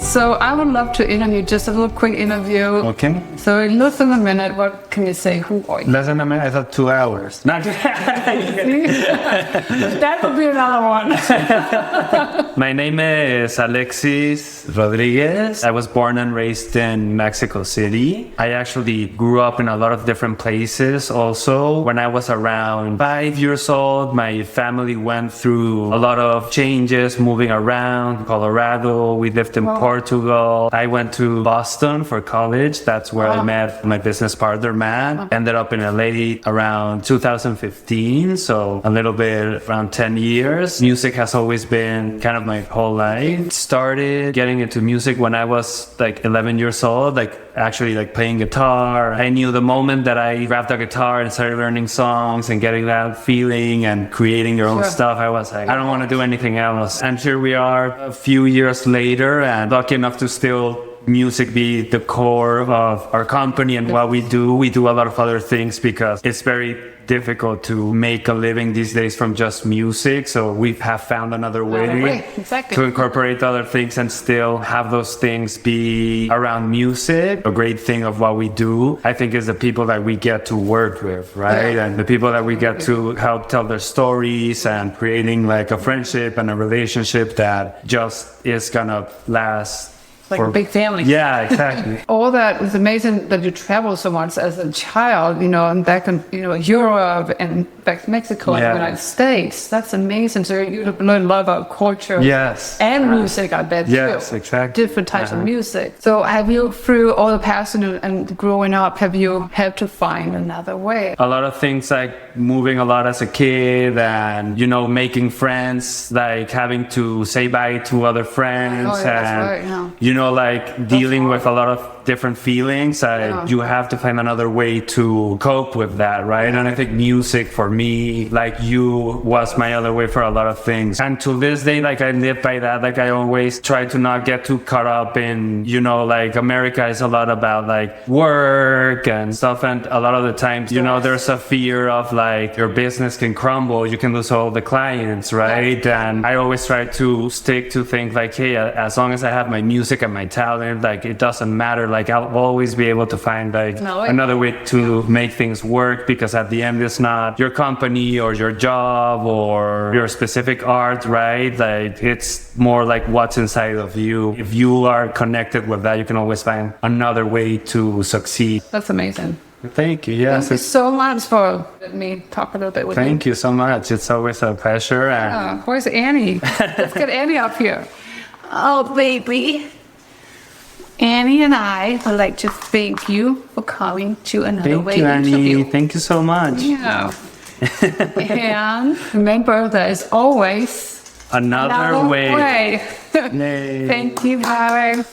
So I would love to interview, just a little quick interview. Okay. So in less than a minute, what can you say? Who are you? Less than a minute, I thought 2 hours. Not That would be another one. My name is Alexis Rodriguez. I was born and raised in Mexico City. I actually grew up in a lot of different places also. When I was around 5 years old, my family went through a lot of changes, moving around Colorado. We lived in Portugal. I went to Boston for college. That's where I met my business partner, Matt. Ended up in LA around 2015, so a little bit around 10 years. Music has always been kind of my whole life. Started getting into music when I was like 11 years old, actually playing guitar. I knew the moment that I grabbed a guitar and started learning songs and getting that feeling and creating your own stuff, I was like, I don't want to do anything else. And here we are a few years later, and lucky enough to still music be the core of our company and what we do. We do a lot of other things because it's very difficult to make a living these days from just music. So we have found another way to incorporate other things and still have those things be around music. A great thing of what we do, I think, is the people that we get to work with, right? Yeah. And the people that we get to help tell their stories and creating like a friendship and a relationship that just is gonna last. Like a big family. Yeah, exactly. All that is amazing that you travel so much as a child, and back in, Europe and back to Mexico and the United States. That's amazing. So you learn a lot about culture. Yes. And music, I bet, yes, too. Exactly. Different types of music. So have you, through all the passion and growing up, have you had to find another way? A lot of things like moving a lot as a kid and, making friends, like having to say bye to other friends. Dealing with a lot of different feelings. You have to find another way to cope with that, right? And I think music for me, like you, was my other way for a lot of things. And to this day, I live by that. I always try to not get too caught up in, America is a lot about work and stuff. And a lot of the times, there's a fear of your business can crumble. You can lose all the clients, right? And I always try to stick to things hey, as long as I have my music and my talent, it doesn't matter. I'll always be able to find another way to make things work, because at the end it's not your company or your job or your specific art, right? It's more what's inside of you. If you are connected with that, you can always find another way to succeed. That's amazing. Thank you. Yes. Thank you so much for letting me talk a little bit with you. Thank you so much. It's always a pleasure. Where's Annie? Let's get Annie up here. Oh, baby. Annie and I would like to thank you for coming to another way interview. Thank you so much. Yeah. And remember, there is always another way. Thank you, Harry.